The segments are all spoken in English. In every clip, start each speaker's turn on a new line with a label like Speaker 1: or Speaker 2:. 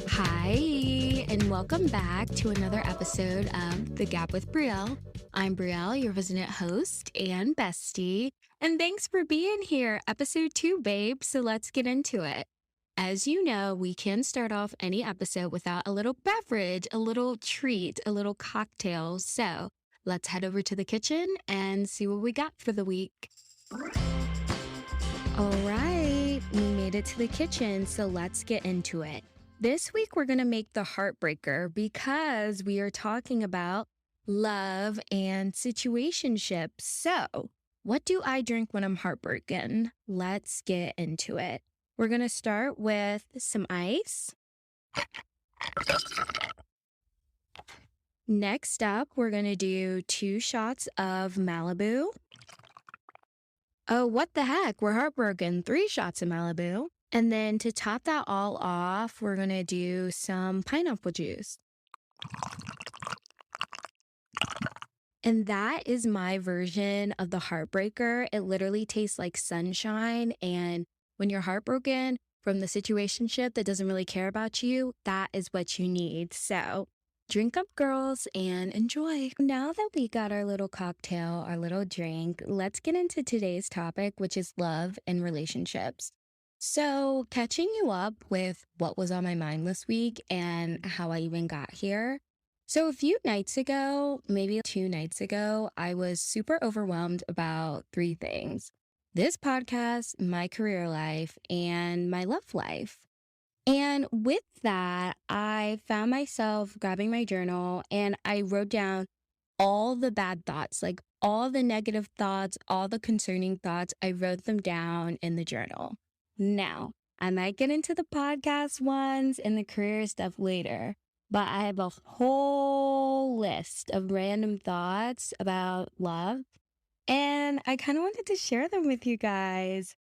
Speaker 1: Hi, and welcome back to another episode of The Gap with Brielle. I'm Brielle, your resident host and bestie, and thanks for being here. Episode 2, babe, so let's get into it. As you know, we can start off any episode without a little beverage, a little treat, a little cocktail. So let's head over to the kitchen and see what we got for the week. All right, we made it to the kitchen, so let's get into it. This week, we're going to make the heartbreaker because we are talking about love and situationships. So, what do I drink when I'm heartbroken? Let's get into it. We're going to start with some ice. Next up, we're going to do 2 shots of Malibu. Oh, what the heck? We're heartbroken. 3 shots of Malibu. And then to top that all off, we're going to do some pineapple juice. And that is my version of the heartbreaker. It literally tastes like sunshine. And when you're heartbroken from the situationship that doesn't really care about you, that is what you need. So drink up, girls, and enjoy. Now that we got our little cocktail, our little drink, let's get into today's topic, which is love and relationships. So catching you up with what was on my mind this week and how I even got here. So a few nights ago, maybe 2 nights ago, I was super overwhelmed about 3 things: this podcast, my career life, and my love life. And with that, I found myself grabbing my journal and I wrote down all the bad thoughts, like all the negative thoughts, all the concerning thoughts. I wrote them down in the journal. Now, I might get into the podcast ones and the career stuff later, but I have a whole list of random thoughts about love, and I kind of wanted to share them with you guys.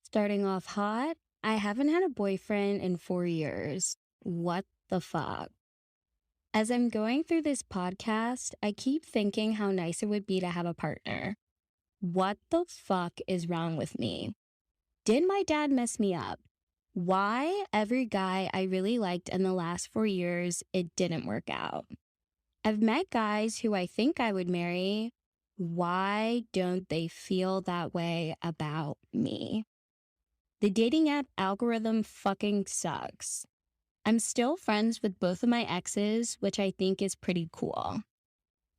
Speaker 1: Starting off hot, I haven't had a boyfriend in 4 years. What the fuck? As I'm going through this podcast, I keep thinking how nice it would be to have a partner. What the fuck is wrong with me? Did my dad mess me up? Why every guy I really liked in the last 4 years, it didn't work out? I've met guys who I think I would marry. Why don't they feel that way about me? The dating app algorithm fucking sucks. I'm still friends with both of my exes, which I think is pretty cool.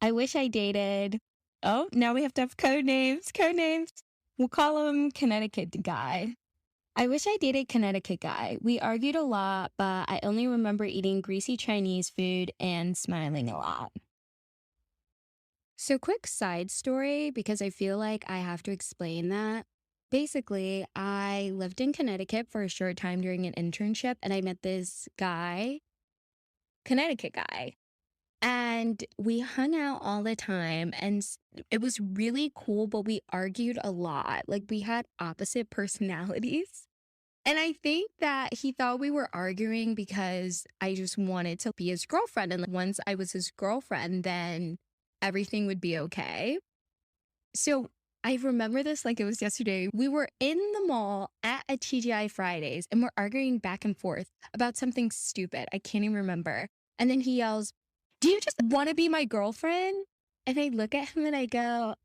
Speaker 1: I wish I dated... Oh, now we have to have code names. Code names. We'll call him Connecticut Guy. I wish I dated Connecticut Guy. We argued a lot, but I only remember eating greasy Chinese food and smiling a lot. So quick side story, because I feel like I have to explain that. Basically, I lived in Connecticut for a short time during an internship, and I met this guy, Connecticut Guy. And we hung out all the time, and it was really cool, but we argued a lot. Like, we had opposite personalities. And I think that he thought we were arguing because I just wanted to be his girlfriend. And once I was his girlfriend, then everything would be okay. So I remember this like it was yesterday. We were in the mall at a TGI Fridays, and we're arguing back and forth about something stupid. I can't even remember. And then he yells, "Do you just want to be my girlfriend?" And I look at him and I go,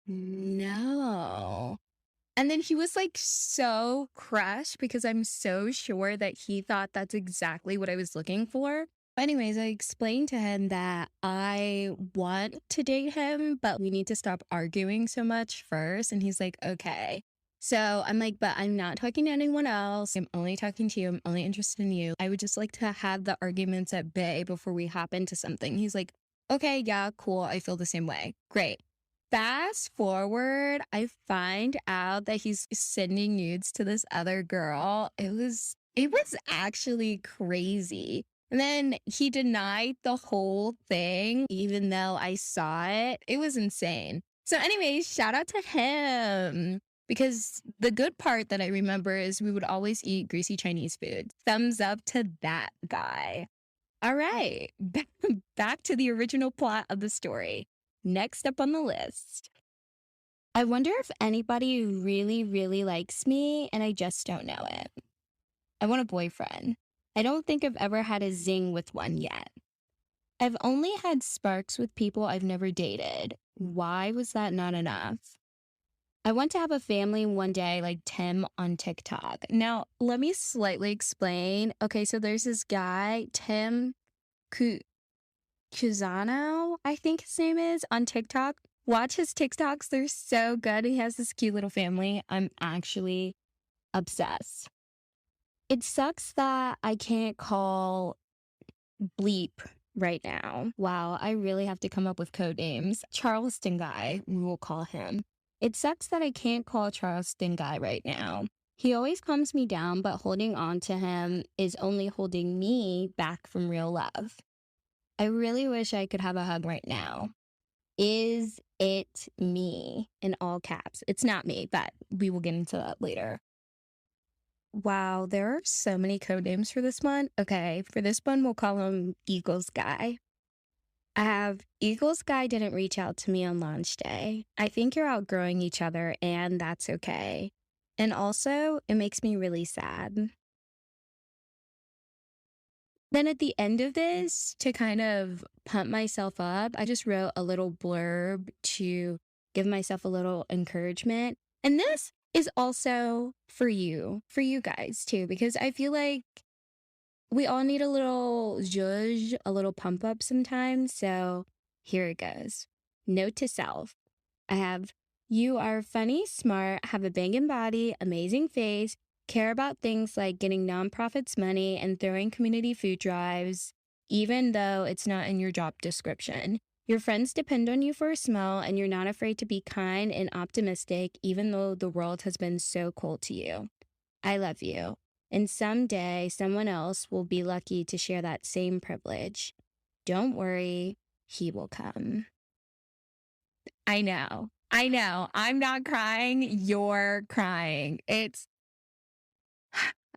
Speaker 1: "No." And then he was like so crushed because I'm so sure that he thought that's exactly what I was looking for. But anyways, I explained to him that I want to date him, but we need to stop arguing so much first. And he's like, okay. So I'm like, but I'm not talking to anyone else. I'm only talking to you. I'm only interested in you. I would just like to have the arguments at bay before we hop into something. He's like, okay, yeah, cool. I feel the same way. Great. Fast forward, I find out that he's sending nudes to this other girl. It was actually crazy. And then he denied the whole thing, even though I saw it. It was insane. So anyways, shout out to him. Because the good part that I remember is we would always eat greasy Chinese food. Thumbs up to that guy. All right, back to the original plot of the story. Next up on the list. I wonder if anybody really, really likes me and I just don't know it. I want a boyfriend. I don't think I've ever had a zing with one yet. I've only had sparks with people I've never dated. Why was that not enough? I want to have a family one day like Tim on TikTok. Now, let me slightly explain. Okay, so there's this guy, Tim Ku Cusano, I think his name is, on TikTok. Watch his TikToks, they're so good. He has this cute little family. I'm actually obsessed. It sucks that I can't call Bleep right now. Wow, I really have to come up with code names. Charleston guy, we will call him. It sucks that I can't call Charleston guy right now. He always calms me down, but holding on to him is only holding me back from real love. I really wish I could have a hug right now. Is it me? In all caps. It's not me, but we will get into that later. Wow, there are so many code names for this one. Okay, for this one, we'll call him Eagles Guy. I have Eagles Guy didn't reach out to me on launch day. I think you're outgrowing each other, and that's okay. And also, it makes me really sad. Then at the end of this, to kind of pump myself up, I just wrote a little blurb to give myself a little encouragement. And this is also for you guys too, because I feel like we all need a little zhuzh, a little pump up sometimes. So here it goes. Note to self. I have, you are funny, smart, have a banging body, amazing face, care about things like getting nonprofits money and throwing community food drives, even though it's not in your job description. Your friends depend on you for a smile, and you're not afraid to be kind and optimistic, even though the world has been so cold to you. I love you. And someday, someone else will be lucky to share that same privilege. Don't worry, he will come. I know. I know. I'm not crying. You're crying. I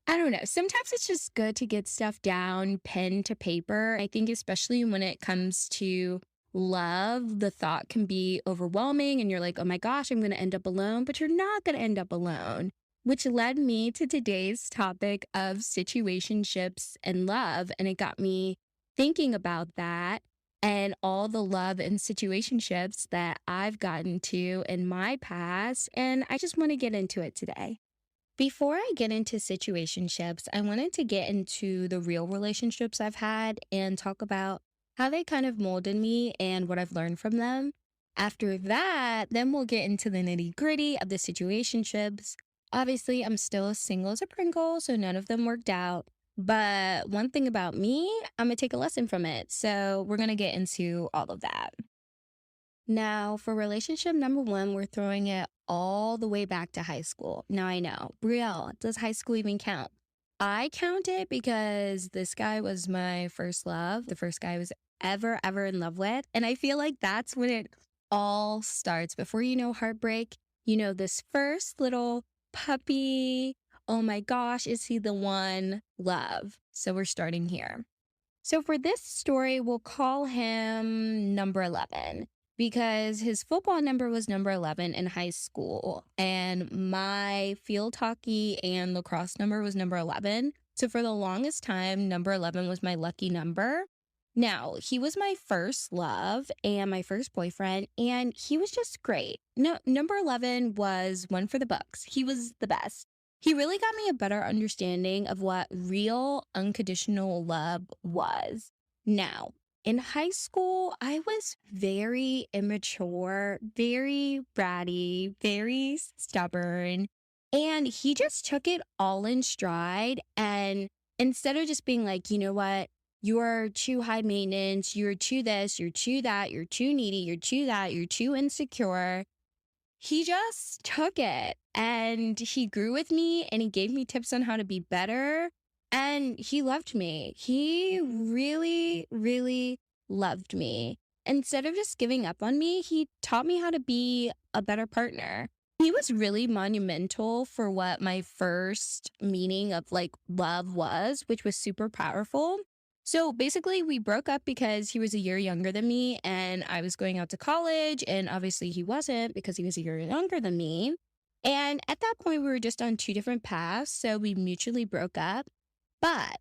Speaker 1: don't know. Sometimes it's just good to get stuff down, pen to paper. I think, especially when it comes to love, the thought can be overwhelming, and you're like, oh my gosh, I'm going to end up alone, but you're not going to end up alone. Which led me to today's topic of situationships and love. And it got me thinking about that and all the love and situationships that I've gotten to in my past. And I just want to get into it today. Before I get into situationships, I wanted to get into the real relationships I've had and talk about how they kind of molded me and what I've learned from them. After that, then we'll get into the nitty gritty of the situationships. Obviously, I'm still single as a Pringle, so none of them worked out. But one thing about me, I'm going to take a lesson from it. So we're going to get into all of that. Now, for relationship number one, we're throwing it all the way back to high school. Now, I know, Brielle, does high school even count? I count it because this guy was my first love, the first guy I was ever in love with. And I feel like that's when it all starts. Before you know heartbreak, you know, this first little puppy, oh my gosh, is he the one love? So we're starting here. So for this story, we'll call him number 11 because his football number was number 11 in high school, and my field hockey and lacrosse number was number 11. So for the longest time, number 11 was my lucky number. Now, he was my first love and my first boyfriend, and he was just great. No, number 11 was one for the books. He was the best. He really got me a better understanding of what real unconditional love was. Now, in high school, I was very immature, very bratty, very stubborn, and he just took it all in stride. And instead of just being like, you know what, you're too high maintenance, you're too this, you're too that, you're too needy, you're too that, you're too insecure, he just took it and he grew with me and he gave me tips on how to be better. And he loved me. He really loved me. Instead of just giving up on me, he taught me how to be a better partner. He was really monumental for what my first meaning of like love was, which was super powerful. So basically, we broke up because he was a year younger than me and I was going out to college. And obviously, he wasn't because he was a year younger than me. And at that point, we were just on two different paths. So we mutually broke up. But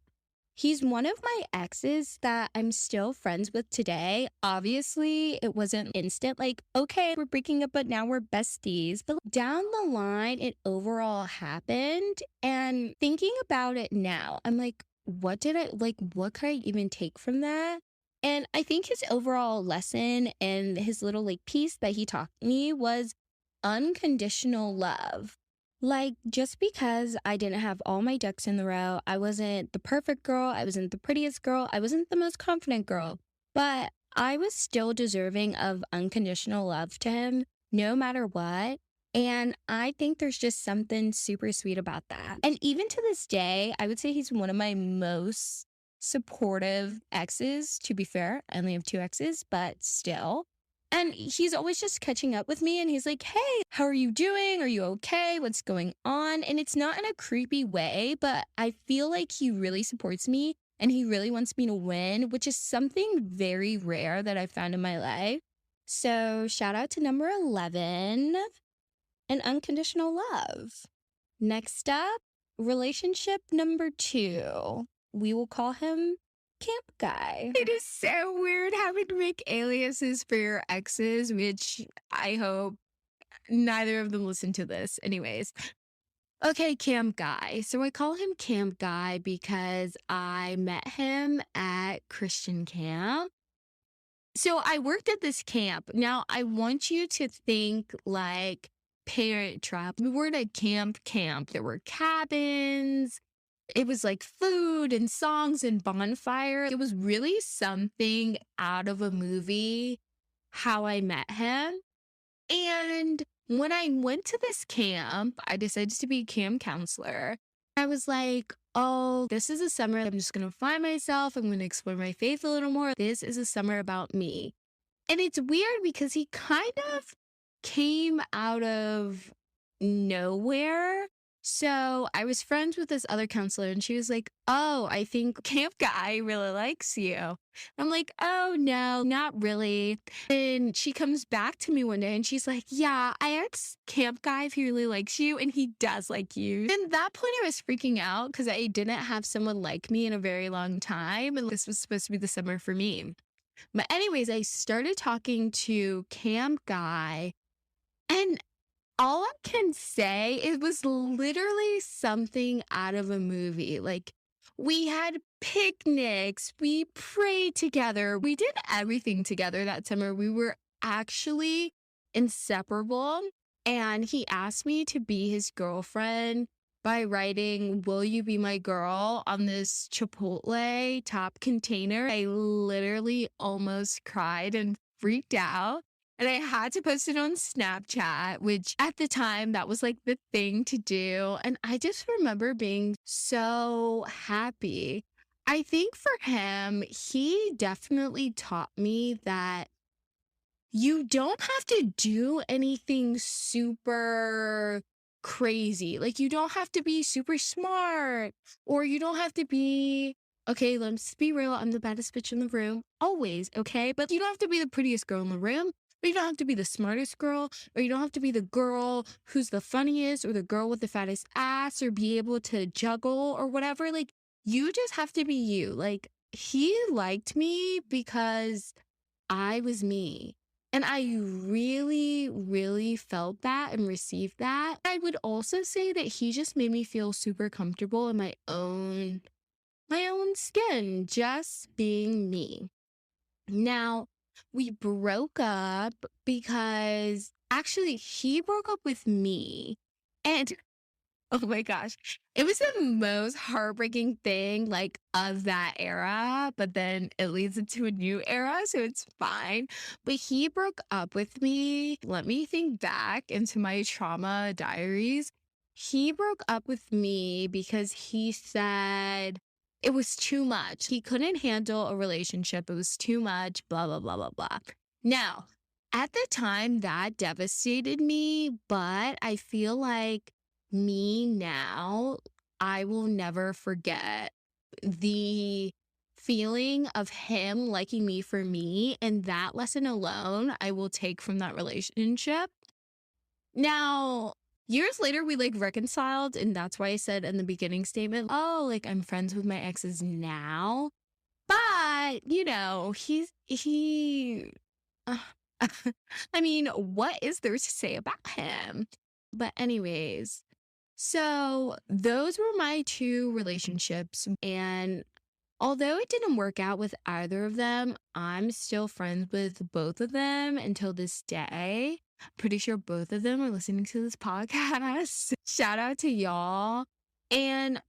Speaker 1: He's one of my exes that I'm still friends with today. Obviously, it wasn't instant, like, okay, we're breaking up, but now we're besties. But down the line, it overall happened. And thinking about it now, I'm like, what could I even take from that? And I think his overall lesson and his little like piece that he taught me was unconditional love. Like, just because I didn't have all my ducks in the row, I wasn't the perfect girl, I wasn't the prettiest girl, I wasn't the most confident girl, but I was still deserving of unconditional love to him, no matter what. And I think there's just something super sweet about that. And even to this day, I would say he's one of my most supportive exes. To be fair, I only have two exes, but still. And he's always just catching up with me and he's like, "Hey, how are you doing? Are you okay? What's going on?" And it's not in a creepy way, but I feel like he really supports me and he really wants me to win, which is something very rare that I've found in my life. So, shout out to number 11 and unconditional love. Next up, relationship number 2. We will call him Camp Guy. It is so weird having to make aliases for your exes, which I hope neither of them listen to this. Anyways, okay, Camp Guy. So I call him Camp Guy because I met him at Christian camp. So I worked at this camp. Now I want you to think like Parent Trap. We were at camp. There were cabins. It was like food and songs and bonfire. It was really something out of a movie, how I met him. And when I went to this camp, I decided to be camp counselor. I was like, oh, this is a summer. I'm just going to find myself. I'm going to explore my faith a little more. This is a summer about me. And it's weird because he kind of came out of nowhere. So I was friends with this other counselor and she was like, "Oh, I think Camp Guy really likes you." I'm like, "Oh, no, not really." And she comes back to me one day and she's like, "Yeah, I asked Camp Guy if he really likes you and he does like you." And at that point, I was freaking out because I didn't have someone like me in a very long time. And this was supposed to be the summer for me. But anyways, I started talking to Camp Guy, and all I can say, it was literally something out of a movie. Like, we had picnics, we prayed together, we did everything together that summer. We were actually inseparable. And he asked me to be his girlfriend by writing, "Will you be my girl?" on this Chipotle top container. I literally almost cried and freaked out. And I had to post it on Snapchat, which at the time that was like the thing to do. And I just remember being so happy. I think for him, he definitely taught me that you don't have to do anything super crazy. Like, you don't have to be super smart, or you don't have to be, okay, let's be real, I'm the baddest bitch in the room, always, okay? But you don't have to be the prettiest girl in the room, or you don't have to be the smartest girl, or you don't have to be the girl who's the funniest, or the girl with the fattest ass, or be able to juggle, or whatever. Like, you just have to be you. Like, he liked me because I was me. And I really, really felt that and received that. I would also say that he just made me feel super comfortable in my own skin, just being me. Now, we broke up because actually he broke up with me. And oh my gosh. It was the most heartbreaking thing, like, of that era, but then it leads into a new era, so it's fine. But he broke up with me. Let me think back into my trauma diaries. He broke up with me because he said it was too much. He couldn't handle a relationship. It was too much, blah, blah, blah, blah, blah. Now, at the time, that devastated me, but I feel like me now, I will never forget the feeling of him liking me for me. And that lesson alone, I will take from that relationship. Now, Years later, we like reconciled, and that's why I said in the beginning statement, oh, like I'm friends with my exes now. But, uh, I mean, what is there to say about him? But, anyways, so those were my two relationships. And although it didn't work out with either of them, I'm still friends with both of them until this day. Pretty sure both of them are listening to this podcast. Shout out to y'all. And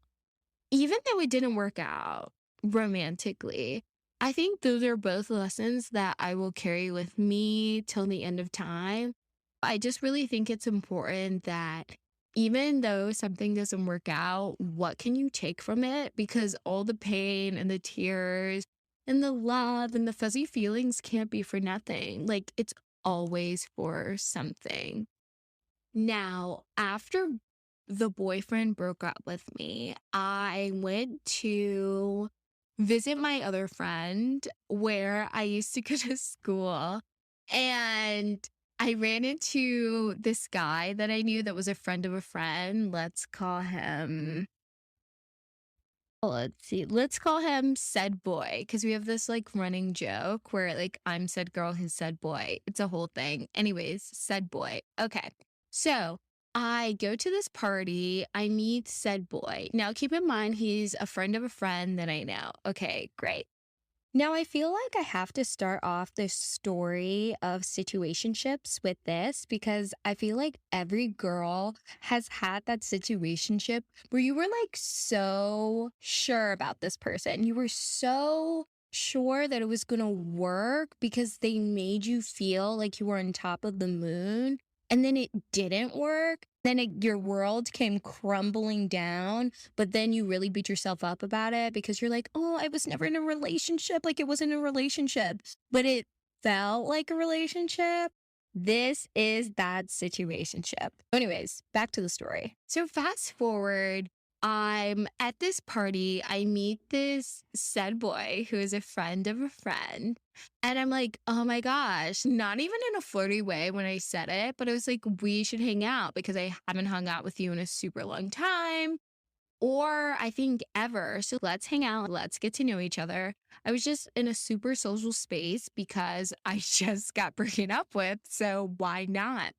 Speaker 1: even though it didn't work out romantically, I think those are both lessons that I will carry with me till the end of time. I just really think it's important that even though something doesn't work out, what can you take from it? Because all the pain and the tears and the love and the fuzzy feelings can't be for nothing. Like, it's always for something. Now, after the boyfriend broke up with me, I went to visit my other friend where I used to go to school. And I ran into this guy that I knew that was a friend of a friend. Let's call him said boy because we have this like running joke where like I'm said girl, he's said boy. It's a whole thing. Anyways, said boy. Okay. So I go to this party. I meet said boy. Now keep in mind, he's a friend of a friend that I know. Okay, great. Now, I feel like I have to start off this story of situationships with this because I feel like every girl has had that situationship where you were like so sure about this person. You were so sure that it was going to work because they made you feel like you were on top of the moon. And then it didn't work. Your world came crumbling down, but then you really beat yourself up about it because you're like, oh, I was never in a relationship. Like it wasn't a relationship, but it felt like a relationship. This is that situationship. Anyways, back to the story. So fast forward, I'm at this party. I meet this said boy who is a friend of a friend. And I'm like, oh my gosh, not even in a flirty way when I said it, but I was like, we should hang out because I haven't hung out with you in a super long time or I think ever. So let's hang out. Let's get to know each other. I was just in a super social space because I just got broken up with. So why not?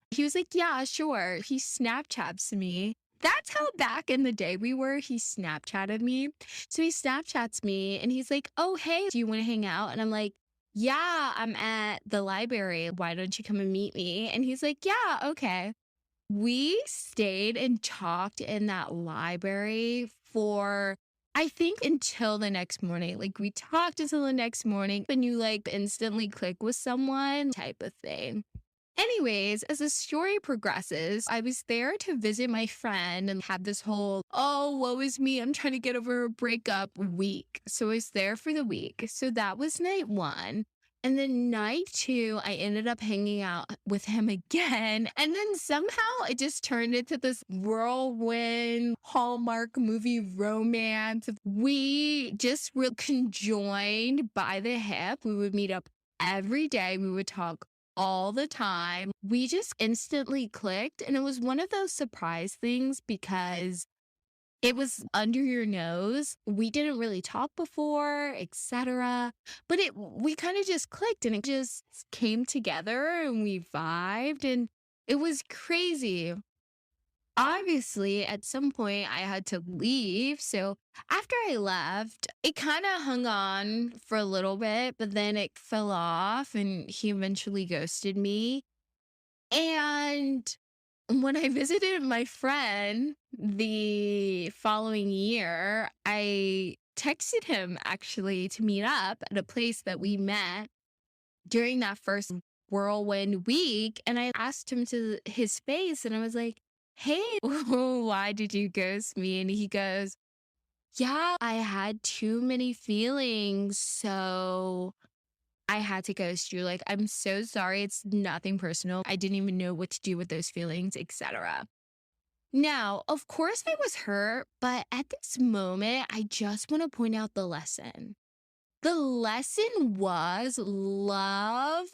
Speaker 1: He was like, yeah, sure. He Snapchats me. That's how back in the day we were. He Snapchatted me. So he Snapchats me and he's like, oh, hey, do you want to hang out? And I'm like, yeah, I'm at the library. Why don't you come and meet me? And he's like, yeah, okay. We stayed and talked in that library for, I think, until the next morning. Like we talked until the next morning and you like instantly click with someone type of thing. Anyways, as the story progresses, I was there to visit my friend and have this whole, oh, woe is me, I'm trying to get over a breakup week. So I was there for the week. So that was night one. And then night two, I ended up hanging out with him again. And then somehow it just turned into this whirlwind Hallmark movie romance. We just were conjoined by the hip. We would meet up every day. We would talk all the time. We just instantly clicked. And it was one of those surprise things because it was under your nose. We didn't really talk before, etc. But we kind of just clicked and it just came together and we vibed and it was crazy. Obviously, at some point I had to leave. So after I left, it kind of hung on for a little bit, but then it fell off and he eventually ghosted me. And when I visited my friend the following year, I texted him actually to meet up at a place that we met during that first whirlwind week. And I asked him to his face and I was like, hey, why did you ghost me? And he goes, yeah, I had too many feelings. So I had to ghost you. Like, I'm so sorry. It's nothing personal. I didn't even know what to do with those feelings, etc. Now, of course, I was hurt, but at this moment, I just want to point out the lesson. The lesson was love,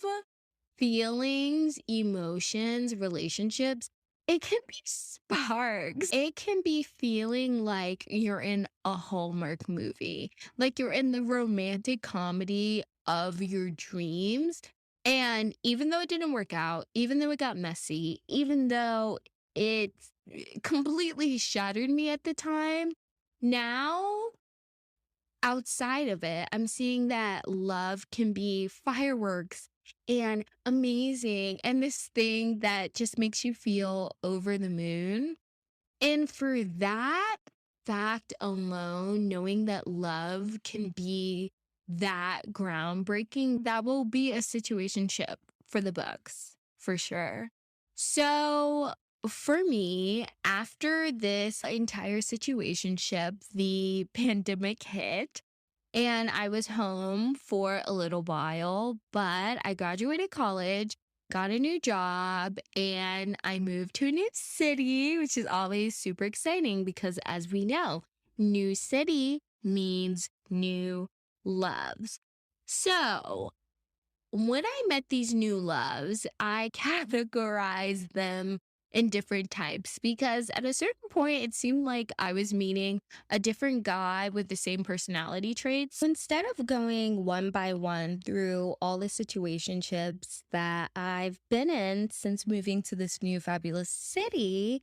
Speaker 1: feelings, emotions, relationships. It can be sparks. It can be feeling like you're in a Hallmark movie, like you're in the romantic comedy of your dreams. And even though it didn't work out, even though it got messy, even though it completely shattered me at the time, now outside of it, I'm seeing that love can be fireworks and amazing and this thing that just makes you feel over the moon. And for that fact alone, knowing that love can be that groundbreaking, that will be a situationship for the books, for sure. So for me, after this entire situationship, the pandemic hit and I was home for a little while, but I graduated college, got a new job, and I moved to a new city, which is always super exciting because, as we know, new city means new loves. So, when I met these new loves, I categorized them in different types because at a certain point, it seemed like I was meeting a different guy with the same personality traits. So instead of going one by one through all the situationships that I've been in since moving to this new fabulous city,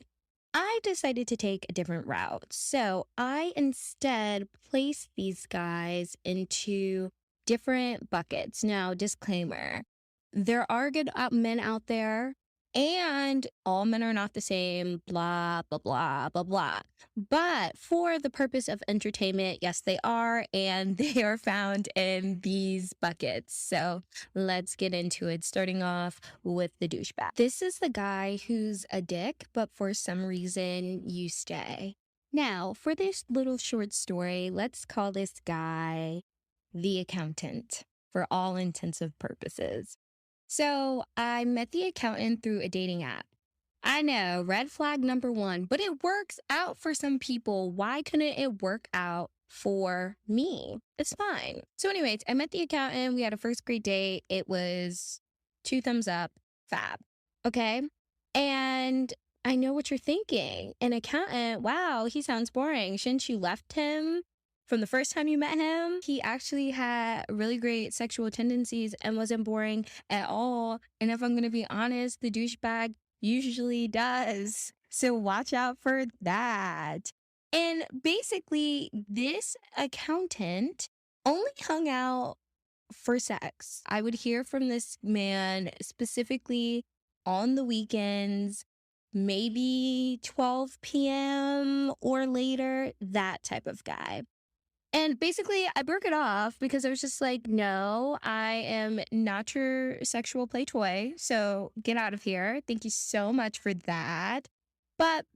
Speaker 1: I decided to take a different route. So I instead placed these guys into different buckets. Now, disclaimer, there are good men out there, and all men are not the same, blah, blah, blah, blah, blah. But for the purpose of entertainment, yes, they are, and they are found in these buckets. So let's get into it, starting off with the douchebag. This is the guy who's a dick, but for some reason you stay. Now, for this little short story, let's call this guy the accountant for all intensive purposes. So I met the accountant through a dating app. I know, red flag number one, but it works out for some people. Why couldn't it work out for me? It's fine. So, anyways, I met the accountant. We had a first grade date. It was two thumbs up, fab. Okay. And I know what you're thinking. An accountant, wow, he sounds boring. Shouldn't you left him from the first time you met him? He actually had really great sexual tendencies and wasn't boring at all. And if I'm going to be honest, the douchebag usually does. So watch out for that. And basically, this accountant only hung out for sex. I would hear from this man specifically on the weekends, maybe 12 p.m. or later, that type of guy. And basically, I broke it off because I was just like, no, I am not your sexual play toy. So get out of here. Thank you so much for that. But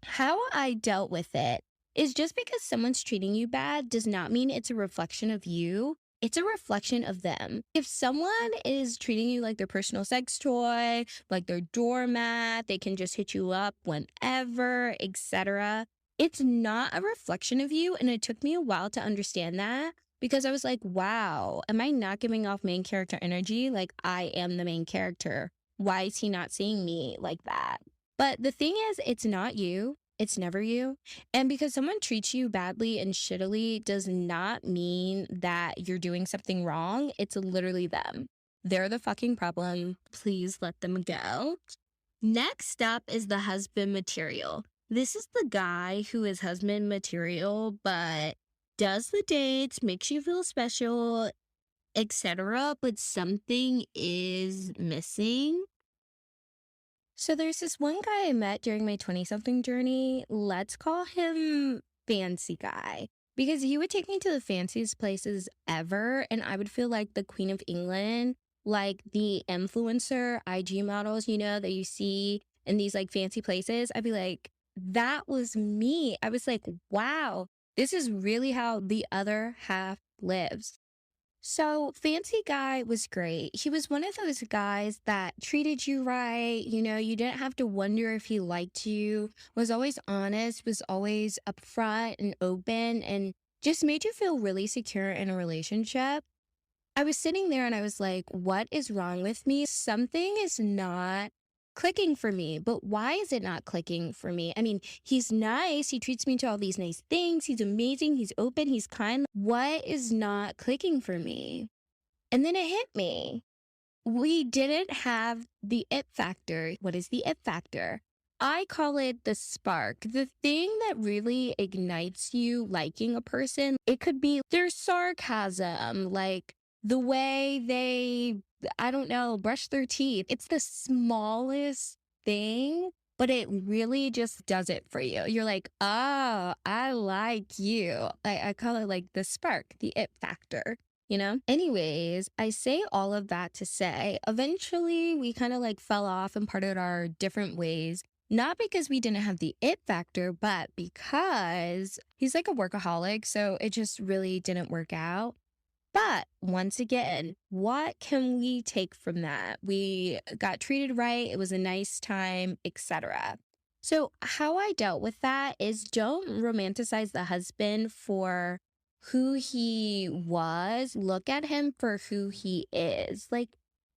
Speaker 1: how I dealt with it is just because someone's treating you bad does not mean it's a reflection of you. It's a reflection of them. If someone is treating you like their personal sex toy, like their doormat, they can just hit you up whenever, etc. It's not a reflection of you. And it took me a while to understand that because I was like, wow, am I not giving off main character energy? Like I am the main character. Why is he not seeing me like that? But the thing is, it's not you. It's never you. And because someone treats you badly and shittily does not mean that you're doing something wrong. It's literally them. They're the fucking problem. Please let them go. Next up is the husband material. This is the guy who is husband material, but does the dates, makes you feel special, etc. But something is missing. So there's this one guy I met during my 20-something journey. Let's call him Fancy Guy. Because he would take me to the fanciest places ever, and I would feel like the Queen of England, like the influencer IG models, that you see in these like fancy places. I'd be like, that was me. I was like, wow, this is really how the other half lives. So, Fancy Guy was great. He was one of those guys that treated you right. You didn't have to wonder if he liked you, was always honest, was always upfront and open, and just made you feel really secure in a relationship. I was sitting there and I was like, what is wrong with me? Something is not clicking for me. But why is it not clicking for me? I mean, he's nice. He treats me to all these nice things. He's amazing. He's open. He's kind. What is not clicking for me? And then it hit me. We didn't have the it factor. What is the it factor? I call it the spark, the thing that really ignites you liking a person. It could be their sarcasm, like the way they, I don't know, brush their teeth. It's the smallest thing, but it really just does it for you. You're like, oh, I like you. I call it like the spark, the it factor. Anyways, I say all of that to say eventually we kind of like fell off and parted our different ways. Not because we didn't have the it factor, but because he's like a workaholic. So it just really didn't work out. But once again, what can we take from that? We got treated right. It was a nice time, etc. So how I dealt with that is don't romanticize the husband for who he was. Look at him for who he is. Like,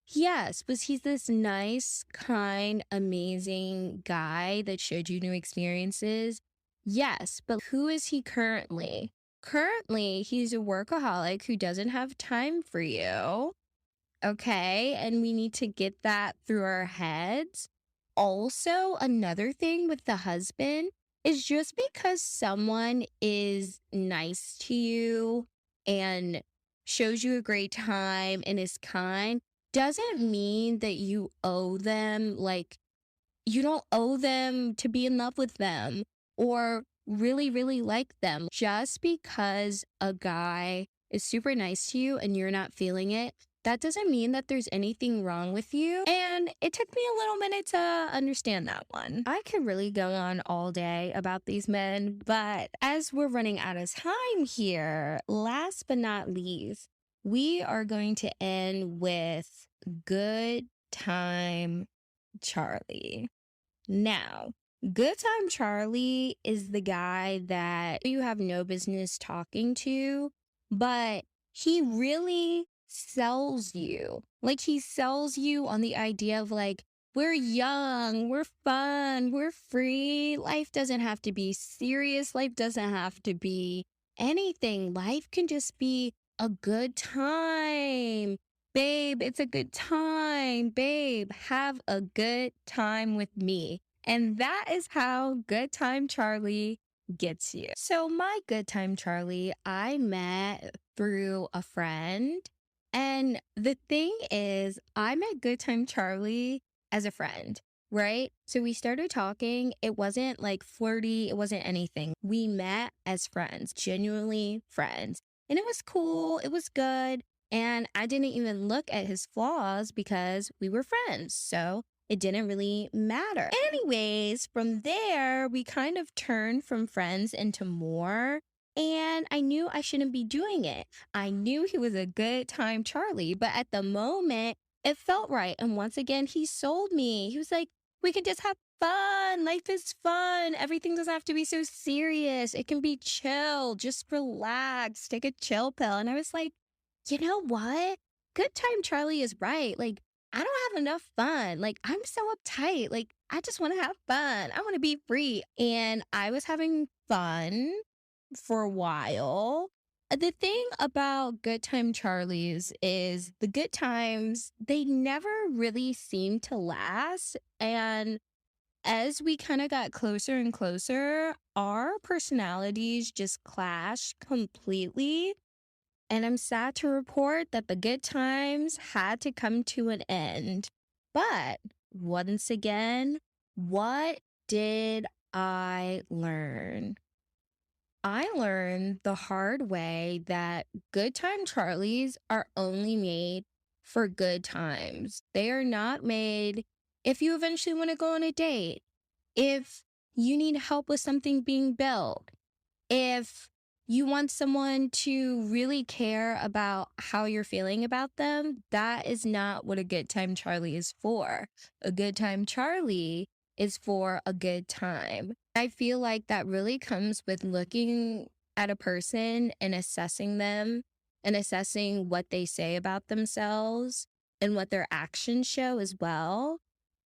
Speaker 1: yes, was he this nice, kind, amazing guy that showed you new experiences? Yes, but who is he currently? Currently, he's a workaholic who doesn't have time for you. Okay. And we need to get that through our heads. Also, another thing with the husband is just because someone is nice to you and shows you a great time and is kind doesn't mean that you owe them, like, you don't owe them to be in love with them or really, really like them. Just because a guy is super nice to you and you're not feeling it, that doesn't mean that there's anything wrong with you. And it took me a little minute to understand that one. I could really go on all day about these men, but as we're running out of time here, last but not least, we are going to end with Good Time Charlie. Now, Good Time Charlie is the guy that you have no business talking to, but he really sells you. Like, he sells you on the idea of like, we're young, we're fun, we're free. Life doesn't have to be serious. Life doesn't have to be anything. Life can just be a good time. Babe, it's a good time. Babe, have a good time with me. And that is how Good Time Charlie gets you. So my Good Time Charlie, I met through a friend. And the thing is, I met Good Time Charlie as a friend, right? So we started talking. It wasn't like flirty. It wasn't anything. We met as friends, genuinely friends. And it was cool. It was good. And I didn't even look at his flaws because we were friends. So it didn't really matter. Anyways, from there, we kind of turned from friends into more. And I knew I shouldn't be doing it. I knew he was a Good Time Charlie, but at the moment, it felt right. And once again, he sold me. He was like, we can just have fun. Life is fun. Everything doesn't have to be so serious. It can be chill. Just relax. Take a chill pill. And I was like, you know what? Good Time Charlie is right. Like, I don't have enough fun. Like, I'm so uptight. Like, I just want to have fun. I want to be free. And I was having fun for a while. The thing about Good Time Charlies is the good times, they never really seem to last. And as we kind of got closer and closer, our personalities just clashed completely. And I'm sad to report that the good times had to come to an end. But once again, what did I learn? I learned the hard way that Good Time Charlies are only made for good times. They are not made if you eventually want to go on a date, if you need help with something being built, if you want someone to really care about how you're feeling about them, that is not what a Good Time Charlie is for. A Good Time Charlie is for a good time. I feel like that really comes with looking at a person and assessing them and assessing what they say about themselves and what their actions show as well.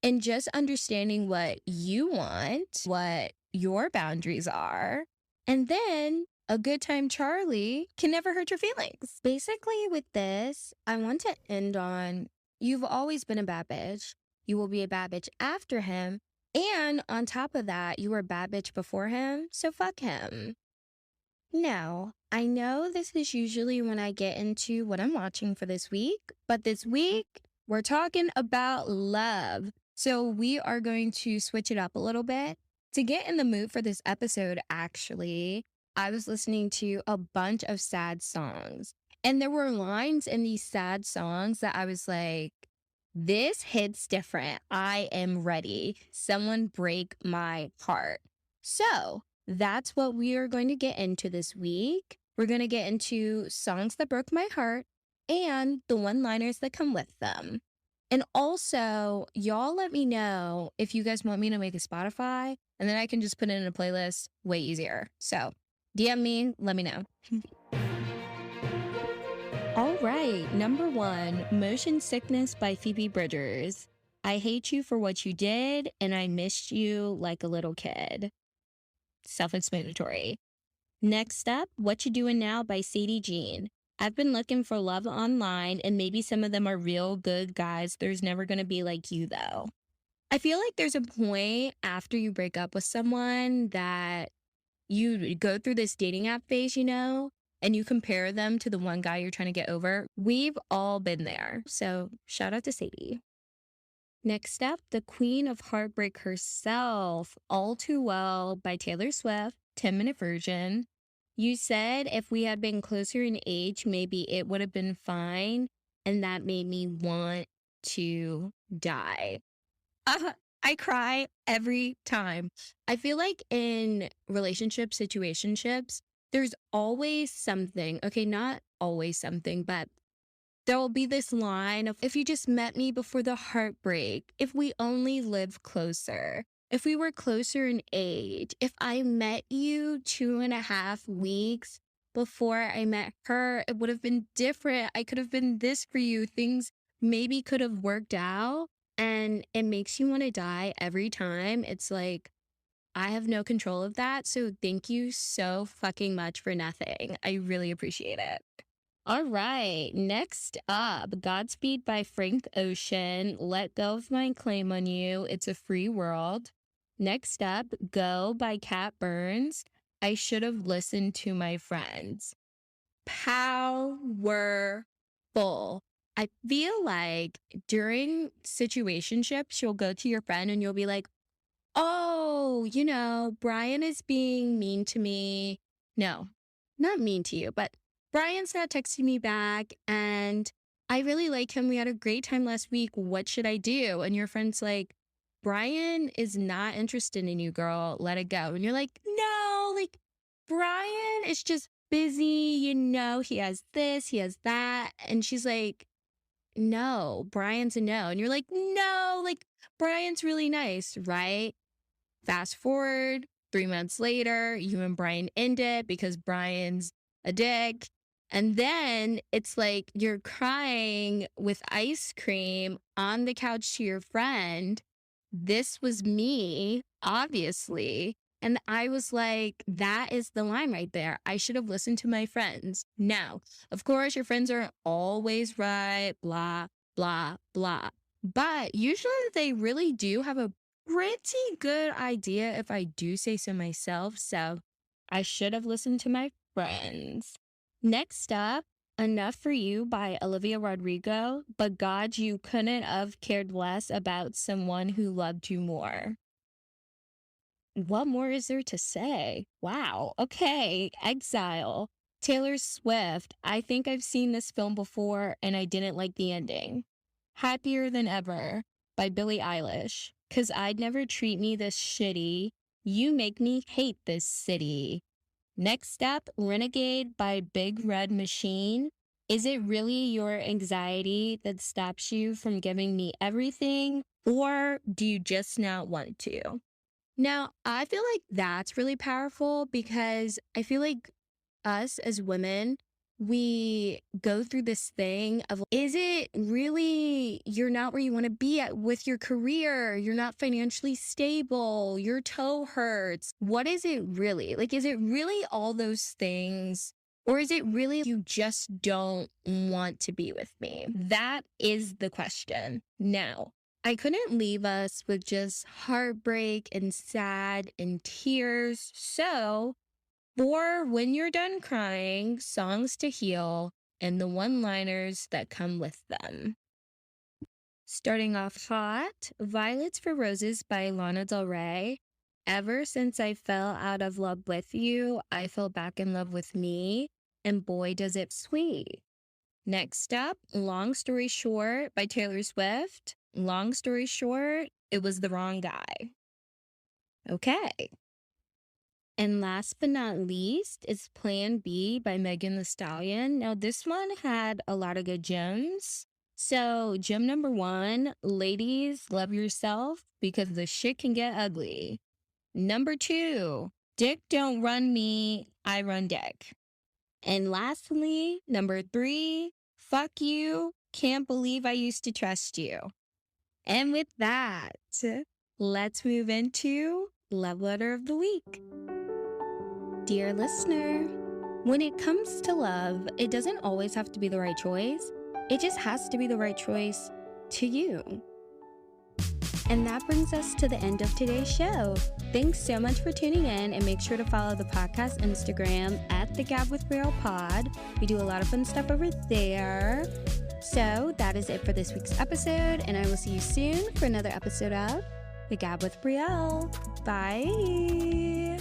Speaker 1: and just understanding what you want, what your boundaries are, and then a good time Charlie can never hurt your feelings. Basically, with this, I want to end on you've always been a bad bitch. You will be a bad bitch after him. And on top of that, you were a bad bitch before him, so fuck him. Now, I know this is usually when I get into what I'm watching for this week, but this week we're talking about love. So we are going to switch it up a little bit. To get in the mood for this episode, actually, I was listening to a bunch of sad songs. And there were lines in these sad songs that I was like, this hits different. I am ready. Someone break my heart. So that's what we are going to get into this week. We're going to get into songs that broke my heart and the one-liners that come with them. And also, y'all let me know if you guys want me to make a Spotify, and then I can just put it in a playlist way easier. So DM me, let me know. All right, number 1, Motion Sickness by Phoebe Bridgers. I hate you for what you did, and I missed you like a little kid. Self-explanatory. Next up, What You Doing Now by Sadie Jean. I've been looking for love online, and maybe some of them are real good guys. There's never going to be like you, though. I feel like there's a point after you break up with someone that you go through this dating app phase, and you compare them to the one guy you're trying to get over. We've all been there. So shout out to Sadie. Next up, the queen of heartbreak herself, All Too Well by Taylor Swift, 10-minute version. You said if we had been closer in age, maybe it would have been fine. And that made me want to die. I cry every time. I feel like in relationships, situationships, there's always something. Okay, not always something, but there will be this line of, if you just met me before the heartbreak, if we only lived closer, if we were closer in age, if I met you 2.5 weeks before I met her, it would have been different. I could have been this for you. Things maybe could have worked out. And it makes you want to die every time. It's like, I have no control of that. So thank you so fucking much for nothing. I really appreciate it. All right, next up, Godspeed by Frank Ocean, Let Go of My Claim on You, It's a Free World. Next up, Go by Kat Burns, I Should Have Listened to My Friends. Powerful. I feel like during situationships, you'll go to your friend and you'll be like, oh, Brian is being mean to me. No, not mean to you, but Brian's not texting me back and I really like him. We had a great time last week. What should I do? And your friend's like, Brian is not interested in you, girl. Let it go. And you're like, no, like Brian is just busy. He has this, he has that. And she's like, no, Brian's a no. And you're like, no, like Brian's really nice, right? Fast forward 3 months later, you and Brian end it because Brian's a dick. And then it's like you're crying with ice cream on the couch to your friend. This was me, obviously. And I was like, that is the line right there. I should have listened to my friends. Now, of course, your friends aren't always right, blah, blah, blah. But usually they really do have a pretty good idea if I do say so myself. So I should have listened to my friends. Next up, Enough for You by Olivia Rodrigo, but God, you couldn't have cared less about someone who loved you more. What more is there to say? Wow. Okay. Exile. Taylor Swift. I think I've seen this film before and I didn't like the ending. Happier Than Ever by Billie Eilish. 'Cause I'd never treat me this shitty. You make me hate this city. Next up, Renegade by Big Red Machine. Is it really your anxiety that stops you from giving me everything, or do you just not want to? Now, I feel like that's really powerful because I feel like us as women, we go through this thing of, is it really you're not where you want to be at with your career? You're not financially stable. Your toe hurts. What is it really? Like, is it really all those things? Or is it really you just don't want to be with me? That is the question. Now, I couldn't leave us with just heartbreak and sad and tears. So, for when you're done crying, songs to heal, and the one-liners that come with them. Starting off hot, Violets for Roses by Lana Del Rey. Ever since I fell out of love with you, I fell back in love with me, and boy does it sweet. Next up, Long Story Short by Taylor Swift. Long story short, it was the wrong guy. Okay. And last but not least is Plan B by Megan Thee Stallion. Now, this one had a lot of good gems. So, gem number 1, ladies, love yourself because the shit can get ugly. Number 2, dick don't run me, I run dick. And lastly, number 3, fuck you, can't believe I used to trust you. And with that, let's move into Love Letter of the Week. Dear listener, when it comes to love, it doesn't always have to be the right choice. It just has to be the right choice to you. And that brings us to the end of today's show. Thanks so much for tuning in, and make sure to follow the podcast Instagram at The Gab with Brielle Pod. We do a lot of fun stuff over there. So that is it for this week's episode, and I will see you soon for another episode of The Gab with Brielle. Bye.